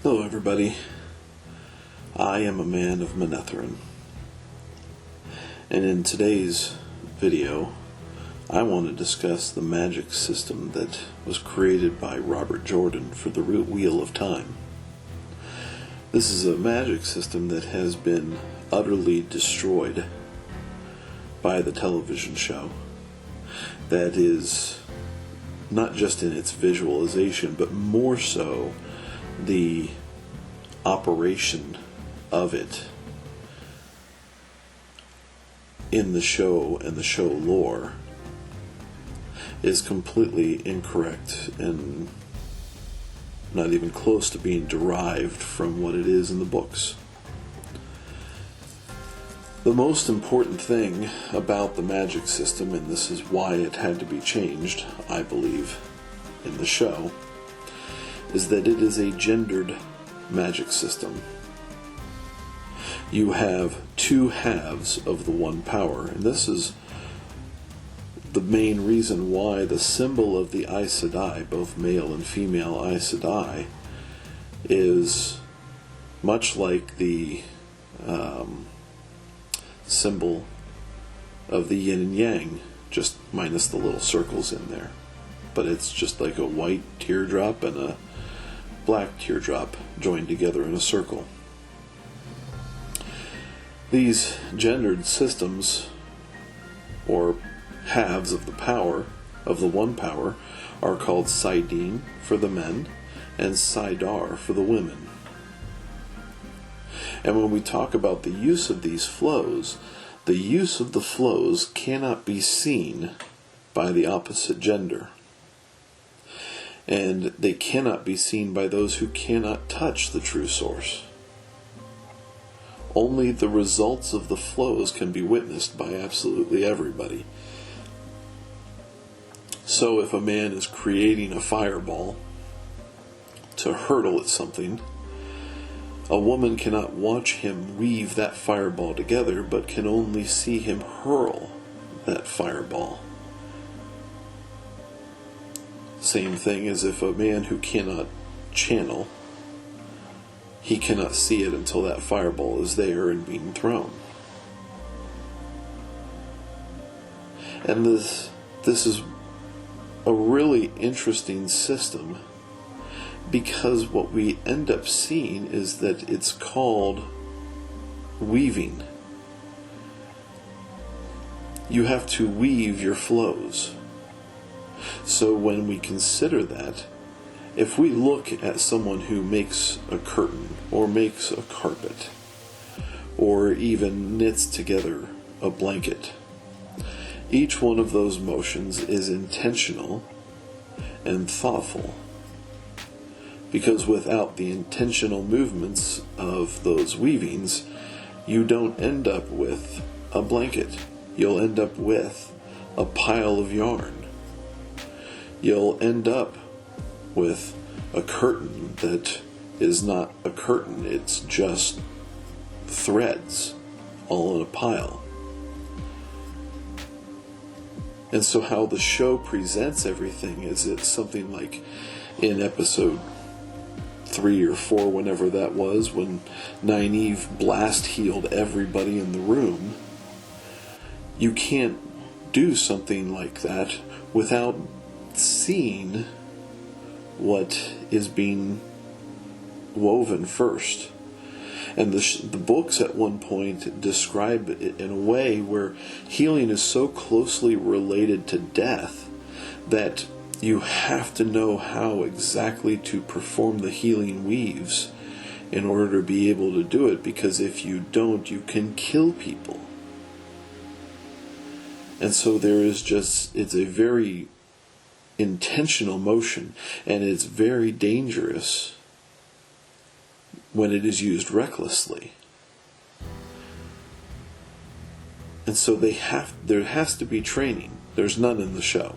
Hello everybody, I am a man of Manetheren, and in today's video I want to discuss the magic system that was created by Robert Jordan for the Wheel of Time. This is a magic system that has been utterly destroyed by the television show, that is not just in its visualization but more so the operation of it in the show and the show lore is completely incorrect and not even close to being derived from what it is in the books. The most important thing about the magic system, and this is why it had to be changed, I believe, in the show, is that it is a gendered magic system. You have two halves of the one power, and this is the main reason why the symbol of the Aes Sedai, both male and female Aes Sedai, is much like the symbol of the yin and yang, just minus the little circles in there. But it's just like a white teardrop and a black teardrop joined together in a circle. These gendered systems, or halves of the power, of the one power, are called saidin for the men and saidar for the women. And when we talk about the use of these flows, the use of the flows cannot be seen by the opposite gender. And they cannot be seen by those who cannot touch the true source. Only the results of the flows can be witnessed by absolutely everybody. So if a man is creating a fireball to hurtle at something, a woman cannot watch him weave that fireball together, but can only see him hurl that fireball. Same thing as if a man who cannot channel, he cannot see it until that fireball is there and being thrown. And this is a really interesting system, because what we end up seeing is that it's called weaving. You have to weave your flows. So when we consider that, if we look at someone who makes a curtain, or makes a carpet, or even knits together a blanket, each one of those motions is intentional and thoughtful. Because without the intentional movements of those weavings, you don't end up with a blanket. You'll end up with a pile of yarn. You'll end up with a curtain that is not a curtain, it's just threads all in a pile. And so how the show presents everything is it's something like in episode 3 or 4, whenever that was, when Nynaeve blast healed everybody in the room. You can't do something like that without seeing what is being woven first. And the books at one point describe it in a way where healing is so closely related to death that you have to know how exactly to perform the healing weaves in order to be able to do it, because if you don't, you can kill people. And so it's a very intentional motion, and it's very dangerous when it is used recklessly. And so there has to be training. There's none in the show.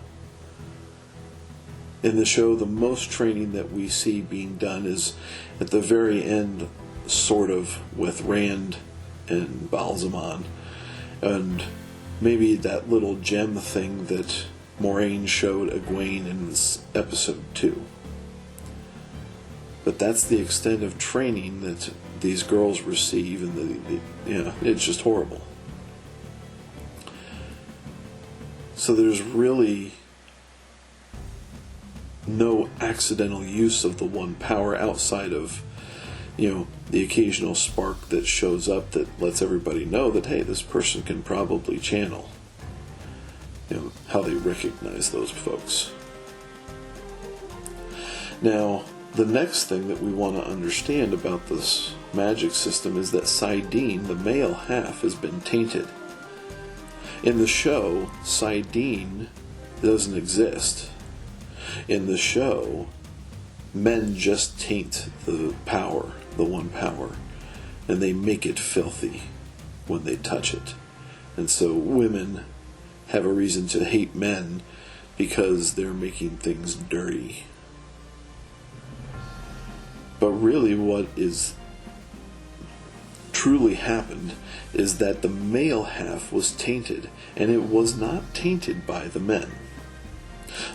In the show, the most training that we see being done is at the very end, sort of, with Rand and Balzaman, and maybe that little gem thing that Moiraine showed Egwene in episode 2. But that's the extent of training that these girls receive, and it's just horrible. So there's really no accidental use of the one power outside of, the occasional spark that shows up that lets everybody know that, hey, this person can probably channel. How they recognize those folks. Now, the next thing that we want to understand about this magic system is that Saidin, the male half, has been tainted. In the show, Saidin doesn't exist. In the show, men just taint the power, the one power, and they make it filthy when they touch it. And so women have a reason to hate men because they're making things dirty. But really what is truly happened is that the male half was tainted, and it was not tainted by the men.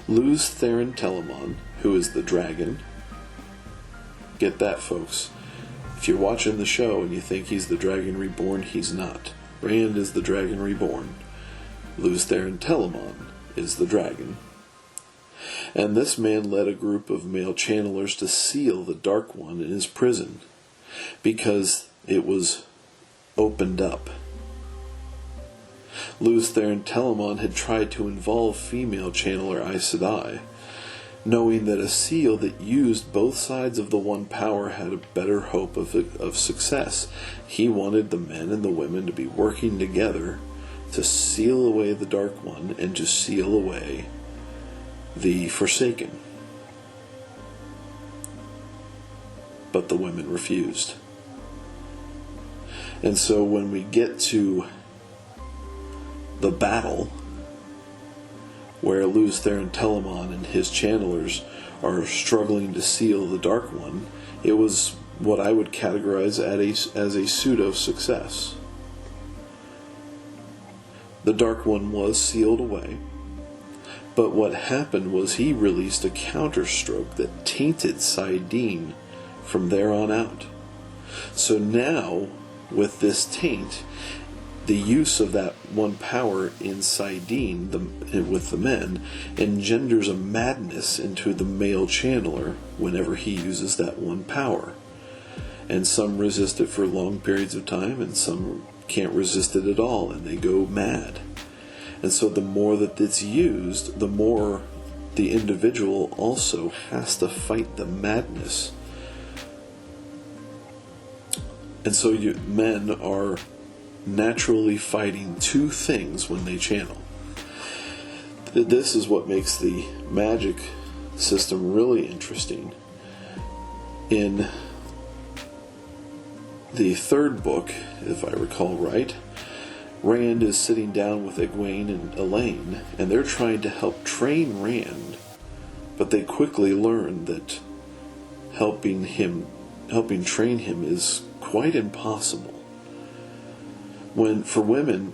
Luz Theron Telamon, who is the dragon, get that, folks. If you're watching the show and you think he's the dragon reborn, he's not. Rand is the dragon reborn. Luz Theron Telamon is the dragon. And this man led a group of male channelers to seal the Dark One in his prison because it was opened up. Luz Theron Telamon had tried to involve female channeler Aes Sedai, knowing that a seal that used both sides of the one power had a better hope of success. He wanted the men and the women to be working together to seal away the Dark One and to seal away the Forsaken. But the women refused. And so when we get to the battle where Luz Theron Telamon and his channelers are struggling to seal the Dark One, it was what I would categorize as a pseudo-success. The Dark One was sealed away, but what happened was he released a counterstroke that tainted Saidin from there on out. So now, with this taint, the use of that one power in Saidin, with the men, engenders a madness into the male channeler whenever he uses that one power. And some resist it for long periods of time, and some can't resist it at all, and they go mad. And so the more that it's used, the more the individual also has to fight the madness. And so men are naturally fighting two things when they channel. This is what makes the magic system really interesting. In the third book, if I recall right, Rand is sitting down with Egwene and Elaine, and they're trying to help train Rand, but they quickly learn that helping train him is quite impossible. When, for women,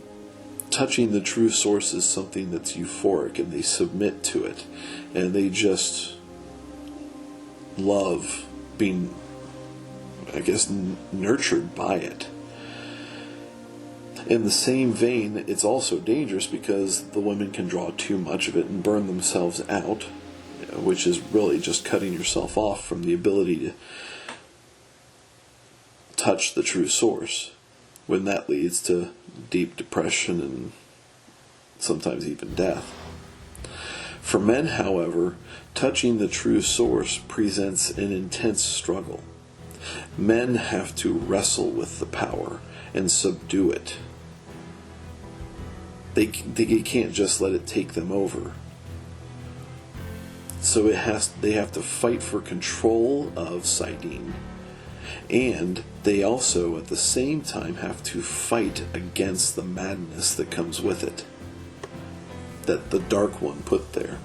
touching the true source is something that's euphoric, and they submit to it, and they just love being, nurtured by it. In the same vein, it's also dangerous because the women can draw too much of it and burn themselves out, which is really just cutting yourself off from the ability to touch the true source, when that leads to deep depression and sometimes even death. For men, however, touching the true source presents an intense struggle. Men have to wrestle with the power and subdue it. They can't just let it take them over. So they have to fight for control of Saidin. And they also, at the same time, have to fight against the madness that comes with it, that the Dark One put there.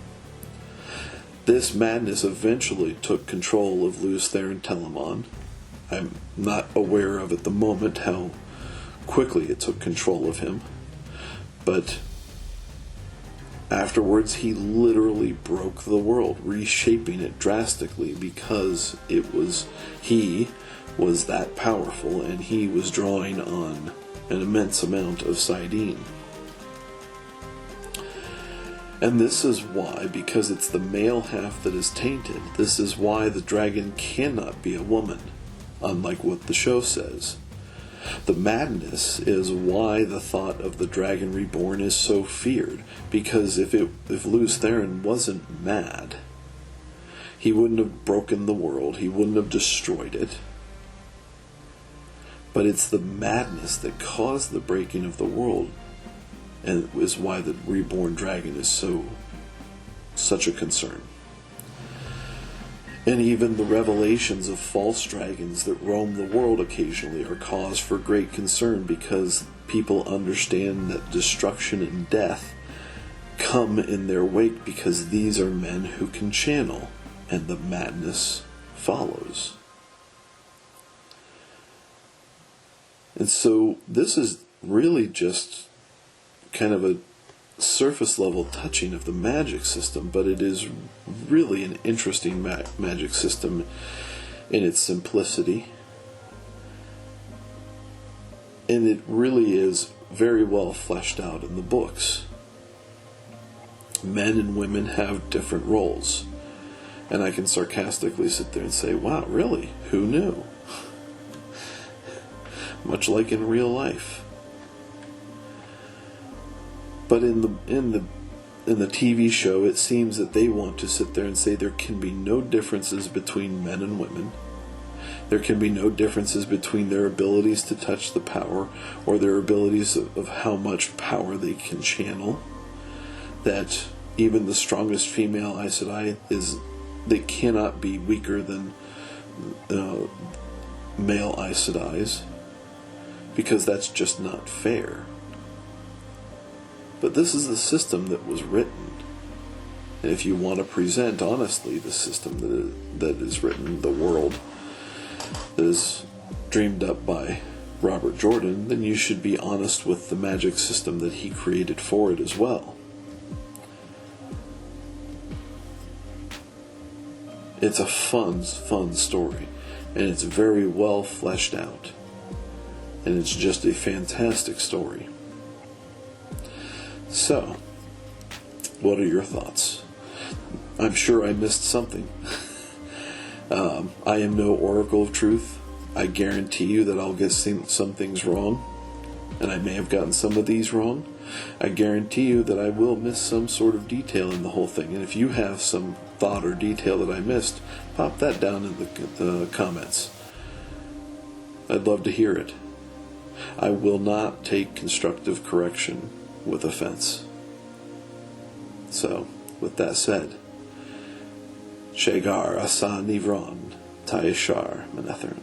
This madness eventually took control of Luz Theron Telamon. I'm not aware of at the moment how quickly it took control of him, but Afterwards, he literally broke the world, reshaping it drastically because he was that powerful, and he was drawing on an immense amount of saidin. And this is why, because it's the male half that is tainted, this is why the dragon cannot be a woman, unlike what the show says. The madness is why the thought of the dragon reborn is so feared, because if Lews Therin wasn't mad, he wouldn't have broken the world, he wouldn't have destroyed it. But it's the madness that caused the breaking of the world, and is why the reborn dragon is such a concern. And even the revelations of false dragons that roam the world occasionally are cause for great concern, because people understand that destruction and death come in their wake, because these are men who can channel, and the madness follows. And so this is really just kind of a surface level touching of the magic system, but it is really an interesting magic system in its simplicity, and it really is very well fleshed out in the books. Men and women have different roles, and I can sarcastically sit there and say, wow, really? Who knew? Much like in real life. But in the TV show, it seems that they want to sit there and say there can be no differences between men and women. There can be no differences between their abilities to touch the power, or their abilities of how much power they can channel. That even the strongest female Aes Sedai they cannot be weaker than male Aes Sedais, because that's just not fair. But this is the system that was written. And if you want to present honestly the system that is written, the world that is dreamed up by Robert Jordan, then you should be honest with the magic system that he created for it as well. It's a fun story, and it's very well fleshed out. And it's just a fantastic story. So, what are your thoughts? I'm sure I missed something. I am no oracle of truth. I guarantee you that I'll get some things wrong, and I may have gotten some of these wrong. I guarantee you that I will miss some sort of detail in the whole thing, and if you have some thought or detail that I missed, pop that down in the comments. I'd love to hear it. I will not take constructive correction with offense. So, with that said, Shagar Asa Nivron Taishar Manethern.